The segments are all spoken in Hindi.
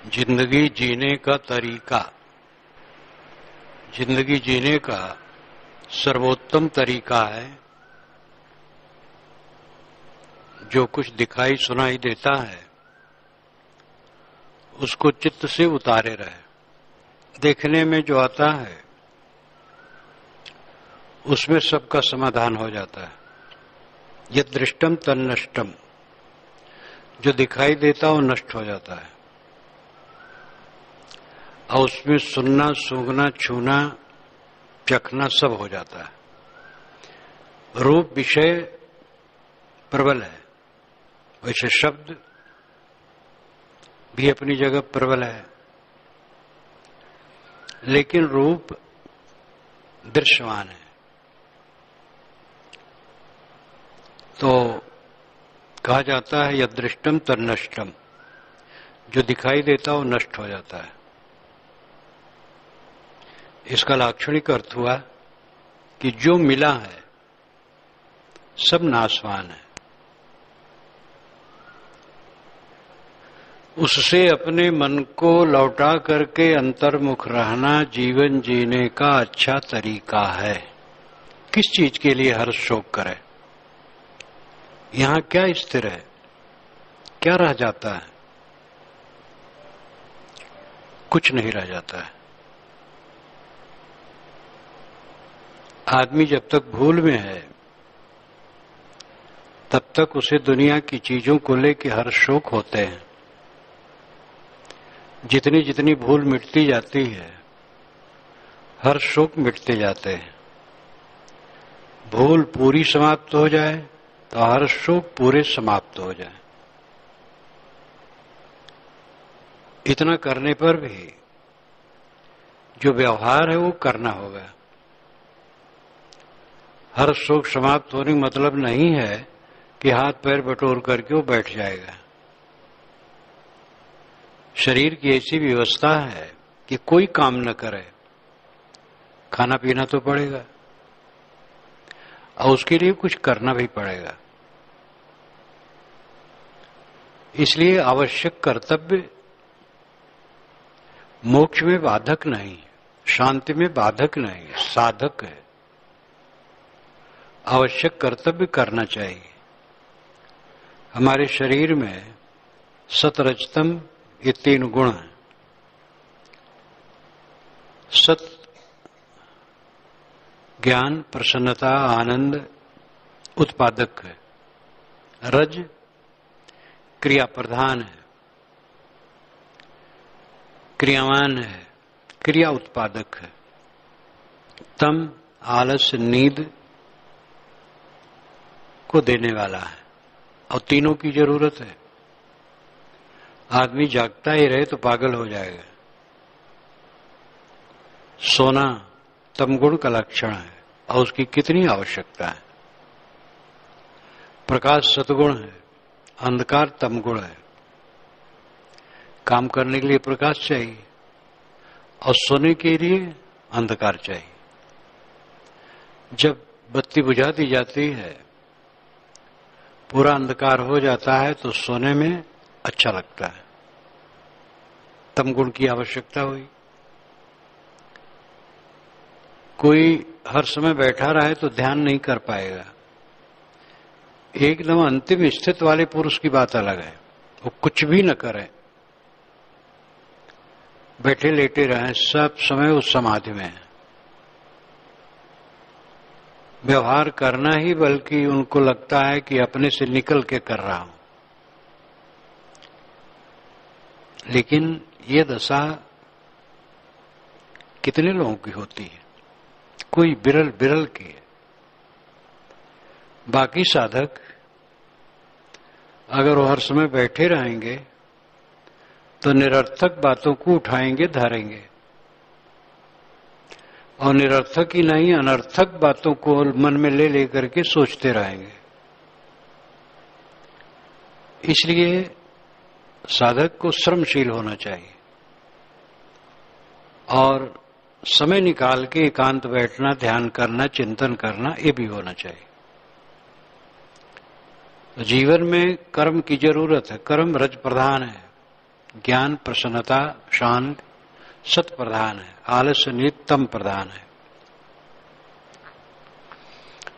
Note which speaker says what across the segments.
Speaker 1: जिंदगी जीने का तरीका। जिंदगी जीने का सर्वोत्तम तरीका है जो कुछ दिखाई सुनाई देता है उसको चित्त से उतारे रहे। देखने में जो आता है उसमें सबका समाधान हो जाता है। यद दृष्टम तन्नष्टम, जो दिखाई देता वो नष्ट हो जाता है और उसमें सुनना, सूंघना, छूना, चखना सब हो जाता है। रूप विषय प्रबल है, वैसे शब्द भी अपनी जगह प्रबल है, लेकिन रूप दृश्यमान है। तो कहा जाता है यद दृष्टम तन्नष्टम, जो दिखाई देता वो नष्ट हो जाता है। इसका लाक्षणिक अर्थ हुआ कि जो मिला है सब नाशवान है। उससे अपने मन को लौटा करके अंतर्मुख रहना जीवन जीने का अच्छा तरीका है। किस चीज के लिए हर्ष शोक करे? यहां क्या स्थिर है, क्या रह जाता है? कुछ नहीं रह जाता है। आदमी जब तक भूल में है तब तक उसे दुनिया की चीजों को लेकर हर्ष शोक होते हैं। जितनी जितनी भूल मिटती जाती है हर्ष शोक मिटते जाते हैं। भूल पूरी समाप्त हो जाए तो हर्ष शोक पूरे समाप्त हो जाए। इतना करने पर भी जो व्यवहार है वो करना होगा। हर्ष शोक समाप्त होने का मतलब नहीं है कि हाथ पैर बटोर करके वो बैठ जाएगा। शरीर की ऐसी व्यवस्था है कि कोई काम न करे, खाना पीना तो पड़ेगा और उसके लिए कुछ करना भी पड़ेगा। इसलिए आवश्यक कर्तव्य मोक्ष में बाधक नहीं, शांति में बाधक नहीं, साधक है। आवश्यक कर्तव्य करना चाहिए। हमारे शरीर में सत, रजतम ये 3 गुण हैं। सत ज्ञान, प्रसन्नता, आनंद उत्पादक है। रज क्रिया प्रधान है, क्रियावान है, क्रिया उत्पादक है। तम आलस्य, नींद को देने वाला है और तीनों की जरूरत है। आदमी जागता ही रहे तो पागल हो जाएगा। सोना तमगुण का लक्षण है और उसकी कितनी आवश्यकता है। प्रकाश सतगुण है, अंधकार तमगुण है। काम करने के लिए प्रकाश चाहिए और सोने के लिए अंधकार चाहिए। जब बत्ती बुझा दी जाती है, पूरा अंधकार हो जाता है तो सोने में अच्छा लगता है। तमगुण की आवश्यकता हुई। कोई हर समय बैठा रहे तो ध्यान नहीं कर पाएगा। एकदम अंतिम स्थित वाले पुरुष की बात अलग है, वो कुछ भी न करे, बैठे लेटे रहे, सब समय उस समाधि में है। व्यवहार करना ही बल्कि उनको लगता है कि अपने से निकल के कर रहा हूं। लेकिन ये दशा कितने लोगों की होती है? कोई बिरल बिरल की है। बाकी साधक अगर वो हर समय बैठे रहेंगे तो निरर्थक बातों को उठाएंगे, धरेंगे और निरर्थक ही नहीं अनर्थक बातों को मन में ले लेकर के सोचते रहेंगे। इसलिए साधक को श्रमशील होना चाहिए और समय निकाल के एकांत बैठना, ध्यान करना, चिंतन करना, ये भी होना चाहिए। जीवन में कर्म की जरूरत है। कर्म रज प्रधान है। ज्ञान, प्रसन्नता, शांति सत प्रधान है, आलस्य नित्यम प्रधान है।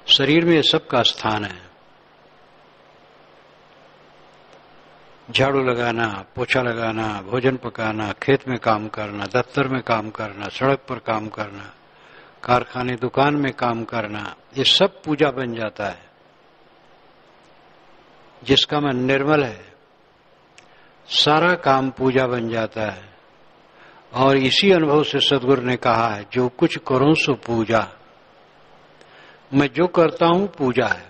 Speaker 1: शरीर में सबका स्थान है। झाड़ू लगाना, पोछा लगाना, भोजन पकाना, खेत में काम करना, दफ्तर में काम करना, सड़क पर काम करना, कारखाने दुकान में काम करना, ये सब पूजा बन जाता है। जिसका मन निर्मल है, सारा काम पूजा बन जाता है। और इसी अनुभव से सद्गुरु ने कहा है, जो कुछ करूं सो पूजा। मैं जो करता हूं पूजा है।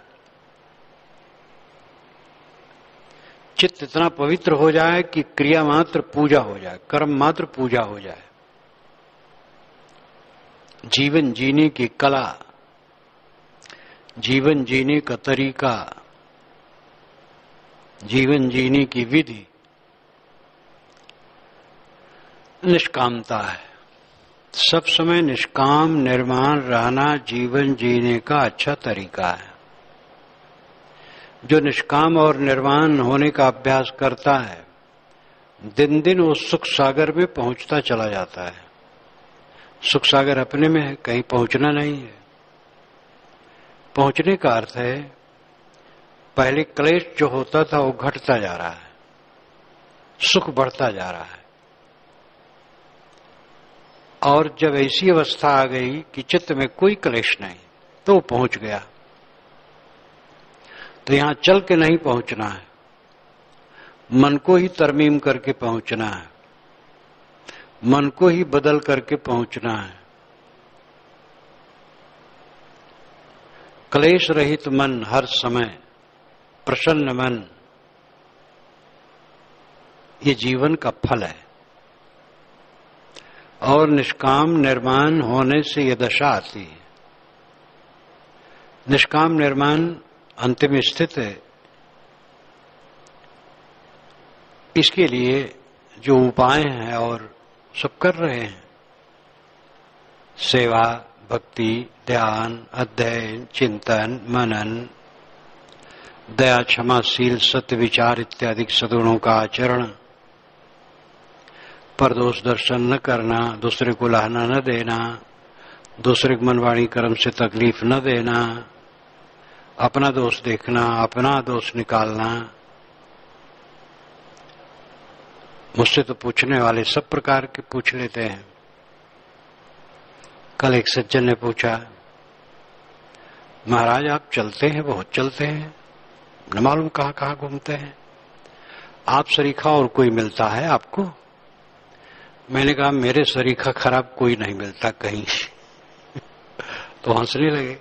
Speaker 1: चित्त इतना पवित्र हो जाए कि क्रिया मात्र पूजा हो जाए, कर्म मात्र पूजा हो जाए। जीवन जीने की कला, जीवन जीने का तरीका, जीवन जीने की विधि निष्कामता है। सब समय निष्काम निर्माण रहना जीवन जीने का अच्छा तरीका है। जो निष्काम और निर्वाण होने का अभ्यास करता है, दिन दिन वो सुख सागर में पहुंचता चला जाता है। सुख सागर अपने में है, कहीं पहुंचना नहीं है। पहुंचने का अर्थ है पहले क्लेश जो होता था वो घटता जा रहा है, सुख बढ़ता जा रहा है। और जब ऐसी अवस्था आ गई कि चित्त में कोई क्लेश नहीं, तो पहुंच गया। तो यहां चल के नहीं पहुंचना है, मन को ही तरमीम करके पहुंचना है, मन को ही बदल करके पहुंचना है। क्लेश रहित मन हर समय, प्रसन्न मन, ये जीवन का फल है। और निष्काम निर्माण होने से यह दशा आती है। निष्काम निर्माण अंतिम स्थित है। इसके लिए जो उपाय हैं और सब कर रहे हैं, सेवा, भक्ति, ध्यान, अध्ययन, चिंतन, मनन, दया, क्षमा, शील, सत्य, विचार इत्यादि सद्गुणों का आचरण, परदोष दर्शन न करना, दूसरे को लाना न देना, दूसरे को मनवाणी कर्म से तकलीफ न देना, अपना दोष देखना, अपना दोष निकालना। मुझसे तो पूछने वाले सब प्रकार के पूछ लेते हैं। कल एक सज्जन ने पूछा, महाराज आप चलते हैं, बहुत चलते हैं, न मालूम कहाँ कहाँ घूमते हैं, आप सरीखा और कोई मिलता है आपको? मैंने कहा मेरे सरीखा खराब कोई नहीं मिलता कहीं। तो हंसने लगे।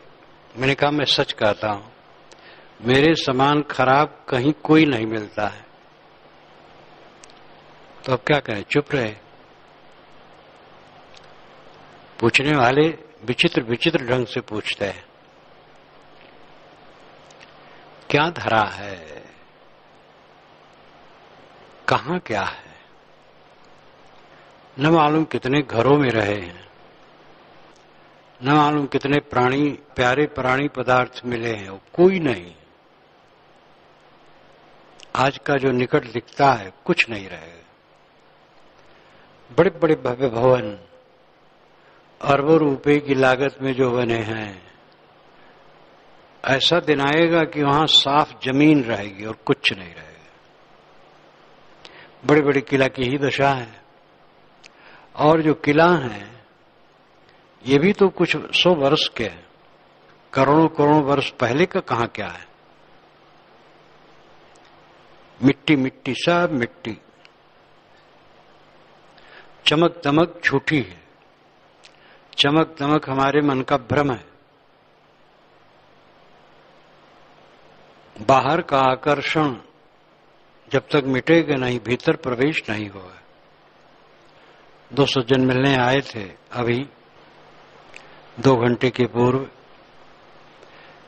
Speaker 1: मैंने कहा मैं सच कहता हूं, मेरे समान खराब कहीं कोई नहीं मिलता है। तो अब क्या करें, चुप रहे। पूछने वाले विचित्र विचित्र ढंग से पूछते हैं, क्या धरा है, कहां क्या है? न मालूम कितने घरों में रहे हैं, न मालूम कितने प्राणी, प्यारे प्राणी पदार्थ मिले हैं, वो कोई नहीं। आज का जो निकट दिखता है कुछ नहीं रहेगा। बड़े बड़े भव्य भवन अरबों रुपए की लागत में जो बने हैं, ऐसा दिन आएगा कि वहां साफ जमीन रहेगी और कुछ नहीं रहेगा। बड़े बड़े किला की ही दशा है। और जो किला है ये भी तो कुछ 100 वर्ष के हैं, करोड़ों करोड़ों वर्ष पहले का कहां क्या है। मिट्टी मिट्टी, सब मिट्टी, चमक दमक झूठी है। चमक दमक हमारे मन का भ्रम है। बाहर का आकर्षण जब तक मिटेगा नहीं, भीतर प्रवेश नहीं होगा। 2 सज्जन मिलने आए थे अभी 2 घंटे के पूर्व।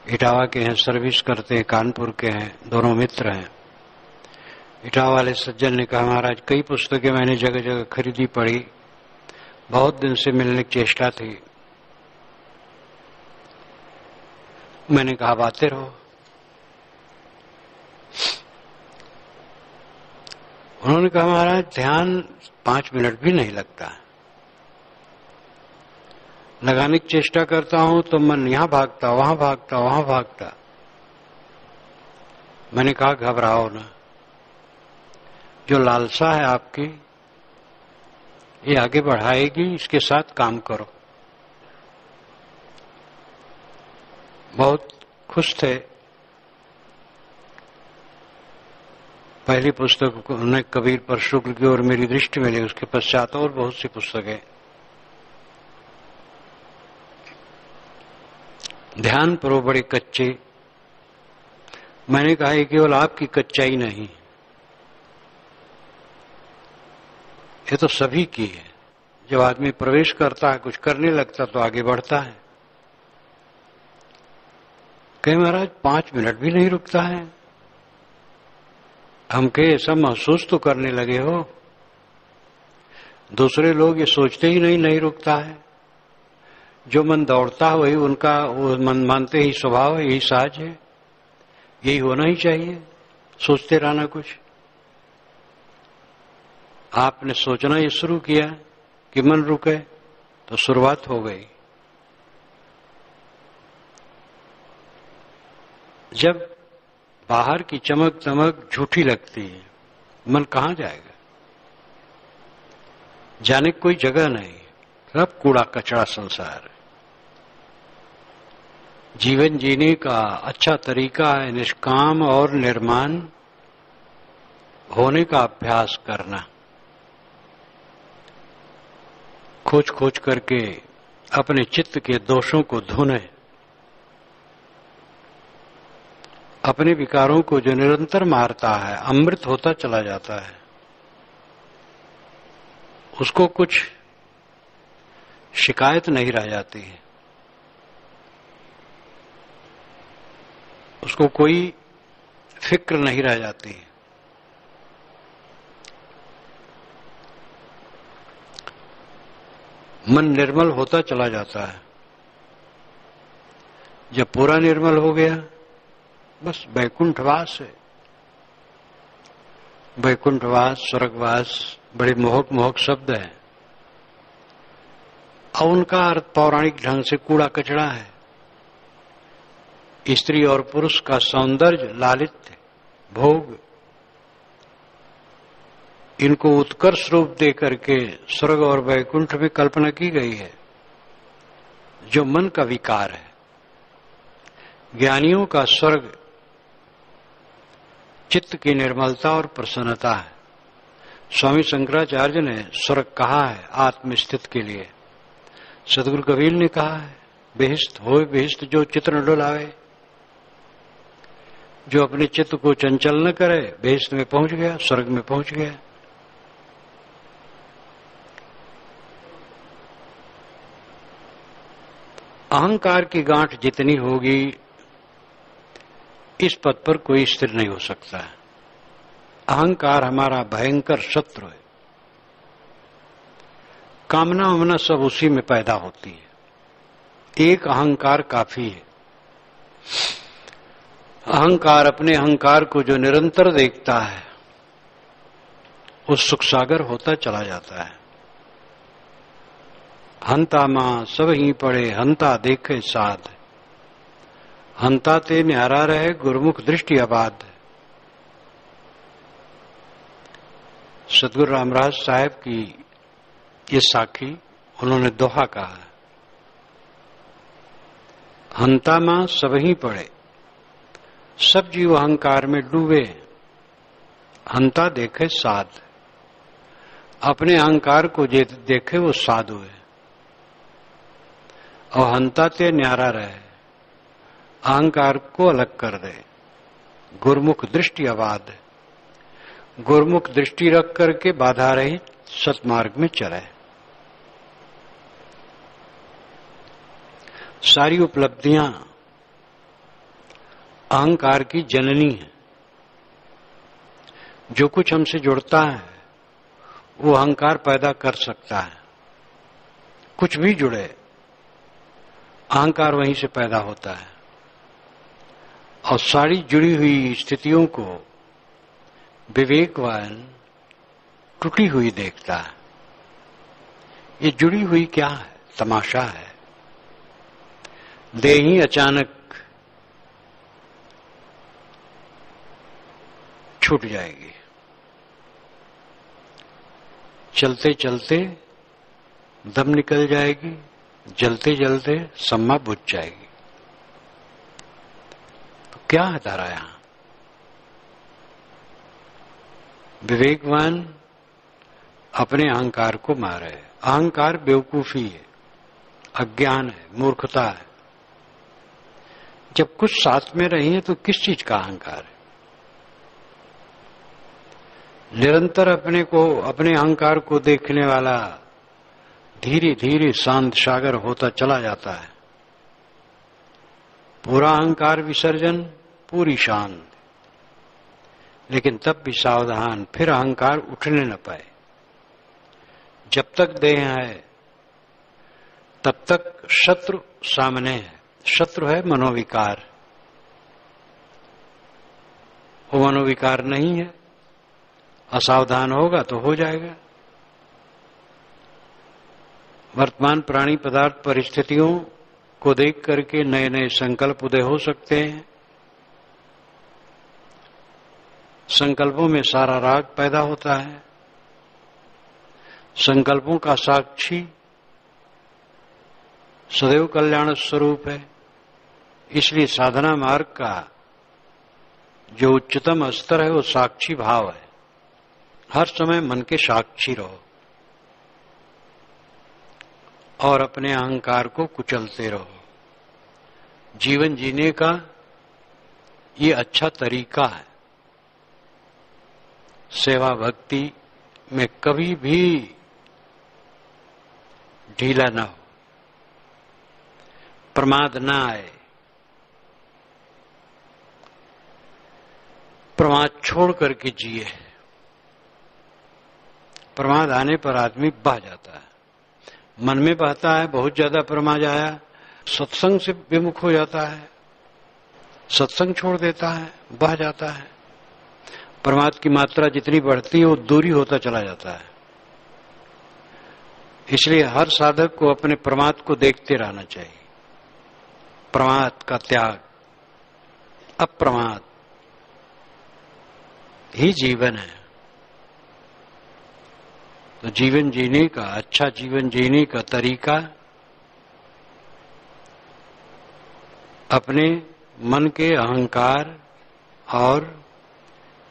Speaker 1: इटावा के हैं, सर्विस करते हैं, कानपुर के हैं, दोनों मित्र हैं। इटावा वाले सज्जन ने कहा, महाराज कई पुस्तकें मैंने जगह जगह खरीदी पढ़ी, बहुत दिन से मिलने की चेष्टा थी। मैंने कहा आते रहो। उन्होंने कहा महाराज ध्यान 5 मिनट भी नहीं लगता, लगाने की चेष्टा करता हूं तो मन यहां भागता, वहां भागता, वहां भागता। मैंने कहा घबराओ ना, जो लालसा है आपकी ये आगे बढ़ाएगी, इसके साथ काम करो। बहुत खुश थे। पहली पुस्तक उन्हें कबीर पर शुक्ल की और मेरी दृष्टि मिली, उसके पश्चात और बहुत सी पुस्तकें। ध्यान पर बड़े कच्चे। मैंने कहा ये केवल आपकी कच्चाई नहीं, ये तो सभी की है। जब आदमी प्रवेश करता है, कुछ करने लगता तो आगे बढ़ता है। कहे महाराज 5 मिनट भी नहीं रुकता है। हम कहे ऐसा महसूस तो करने लगे हो, दूसरे लोग ये सोचते ही नहीं रुकता है। जो मन दौड़ता है वही उनका, वो मन मानते ही स्वभाव है, यही सहज है, यही होना ही चाहिए, सोचते रहना कुछ। आपने सोचना ये शुरू किया कि मन रुके तो शुरुआत हो गई। जब बाहर की चमक दमक झूठी लगती है, मन कहां जाएगा? जाने की कोई जगह नहीं, सब कूड़ा कचरा संसार है। जीवन जीने का अच्छा तरीका है निष्काम और निर्माण होने का अभ्यास करना। खोज खोज करके अपने चित्त के दोषों को धोने, अपने विकारों को जो निरंतर मारता है, अमृत होता चला जाता है, उसको कुछ शिकायत नहीं रह जाती है, उसको कोई फिक्र नहीं रह जाती है। मन निर्मल होता चला जाता है। जब पूरा निर्मल हो गया, बस वैकुंठवास है। वैकुंठवास, स्वर्गवास बड़े मोहक मोहक शब्द है, और उनका अर्थ पौराणिक ढंग से कूड़ा कचरा है। स्त्री और पुरुष का सौंदर्य, लालित्य, भोग, इनको उत्कर्ष रूप दे करके स्वर्ग और वैकुंठ में कल्पना की गई है, जो मन का विकार है। ज्ञानियों का स्वर्ग चित्त की निर्मलता और प्रसन्नता है। स्वामी शंकराचार्य ने स्वर्ग कहा है आत्मस्थित के लिए। सदगुरु कबीर ने कहा है बेहिस्त होए बेहिस्त जो चित्त न डोलावे। जो अपने चित्त को चंचल न करे, बेहिस्त में पहुंच गया, स्वर्ग में पहुंच गया। अहंकार की गांठ जितनी होगी, इस पद पर कोई स्थिर नहीं हो सकता है। अहंकार हमारा भयंकर शत्रु है। कामना वामना सब उसी में पैदा होती है। एक अहंकार काफी है। अहंकार अपने अहंकार को जो निरंतर देखता है, वो सुख सागर होता चला जाता है। हंता मां सब ही पड़े, हंता देखे साध, हंता ते न्यारा रहे, गुरुमुख दृष्टि आबाद। सदगुरु रामराज साहब की ये साखी उन्होंने दोहा कहा है, हंता मां सब ही पड़े, सब जीव अहंकार में डूबे, हंता देखे साध। अपने अहंकार को देखे वो साधु है, और हंता ते न्यारा रहे, अहंकार को अलग कर दे। गुरुमुख दृष्टि आबाद, गुरुमुख दृष्टि रख करके बाधा रहित सतमार्ग में चले। सारी उपलब्धियां अहंकार की जननी है। जो कुछ हमसे जुड़ता है वो अहंकार पैदा कर सकता है। कुछ भी जुड़े, अहंकार वहीं से पैदा होता है। और सारी जुड़ी हुई स्थितियों को विवेकवान टूटी हुई देखता है। ये जुड़ी हुई क्या है? तमाशा है। देह ही अचानक छूट जाएगी, चलते चलते दम निकल जाएगी, जलते जलते सम्मा बुझ जाएगी। तो क्या है धारा यहां? विवेकवान अपने अहंकार को मारे। अहंकार बेवकूफी है, अज्ञान है, मूर्खता है। जब कुछ साथ में रही है तो किस चीज का अहंकार है? निरंतर अपने अहंकार को देखने वाला धीरे धीरे शांत सागर होता चला जाता है। पूरा अहंकार विसर्जन, पूरी शांत। लेकिन तब भी सावधान, फिर अहंकार उठने न पाए। जब तक देह है तब तक शत्रु सामने है। शत्रु है मनोविकार। वो मनोविकार नहीं है, असावधान होगा तो हो जाएगा। वर्तमान प्राणी पदार्थ परिस्थितियों को देख करके नए नए संकल्प उदय हो सकते हैं। संकल्पों में सारा राग पैदा होता है। संकल्पों का साक्षी सदैव कल्याण स्वरूप है। इसलिए साधना मार्ग का जो उच्चतम स्तर है वो साक्षी भाव है। हर समय मन के साक्षी रहो और अपने अहंकार को कुचलते रहो। जीवन जीने का ये अच्छा तरीका है। सेवा भक्ति में कभी भी ढीला न हो, प्रमाद न आए। प्रमाद छोड़ करके जिए। प्रमाद आने पर आदमी बह जाता है। मन में बहता है, बहुत ज्यादा प्रमाद आया, सत्संग से विमुख हो जाता है, सत्संग छोड़ देता है, बह जाता है। प्रमाद की मात्रा जितनी बढ़ती है वो दूरी होता चला जाता है। इसलिए हर साधक को अपने प्रमाद को देखते रहना चाहिए। प्रमाद का त्याग, अप्रमाद ही जीवन है। तो जीवन जीने का, अच्छा जीवन जीने का तरीका अपने मन के अहंकार और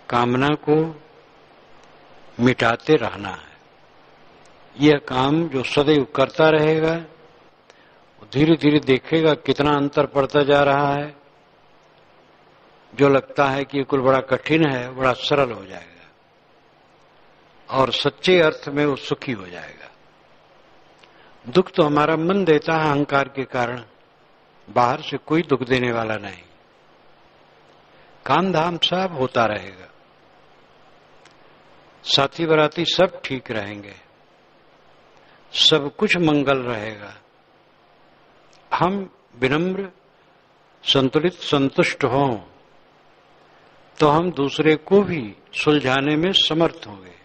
Speaker 1: कामना को मिटाते रहना है। यह काम जो सदैव करता रहेगा, धीरे धीरे देखेगा कितना अंतर पड़ता जा रहा है। जो लगता है कि कुल बड़ा कठिन है, बड़ा सरल हो जाएगा और सच्चे अर्थ में वो सुखी हो जाएगा। दुख तो हमारा मन देता है अहंकार के कारण, बाहर से कोई दुख देने वाला नहीं। काम धाम सब होता रहेगा, साथी बराती सब ठीक रहेंगे, सब कुछ मंगल रहेगा। हम विनम्र, संतुलित, संतुष्ट हों तो हम दूसरे को भी सुलझाने में समर्थ होंगे,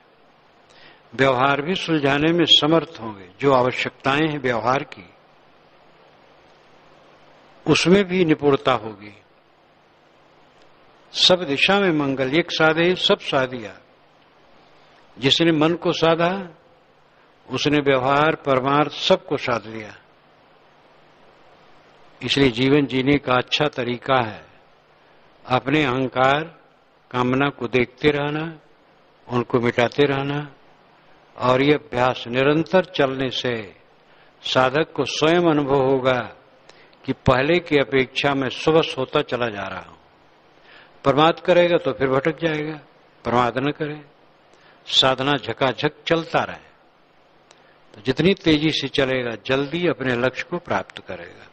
Speaker 1: व्यवहार भी सुलझाने में समर्थ होंगे। जो आवश्यकताएं हैं व्यवहार की, उसमें भी निपुणता होगी। सब दिशा में मंगल। एक साधे सब साधिया। जिसने मन को साधा उसने व्यवहार, परमार्थ सबको साध लिया। इसलिए जीवन जीने का अच्छा तरीका है अपने अहंकार, कामना को देखते रहना, उनको मिटाते रहना। और ये अभ्यास निरंतर चलने से साधक को स्वयं अनुभव होगा कि पहले की अपेक्षा में सुबस होता चला जा रहा हूं। प्रमाद करेगा तो फिर भटक जाएगा। प्रमाद न करे, साधना झकाझक चलता रहे तो जितनी तेजी से चलेगा जल्दी अपने लक्ष्य को प्राप्त करेगा।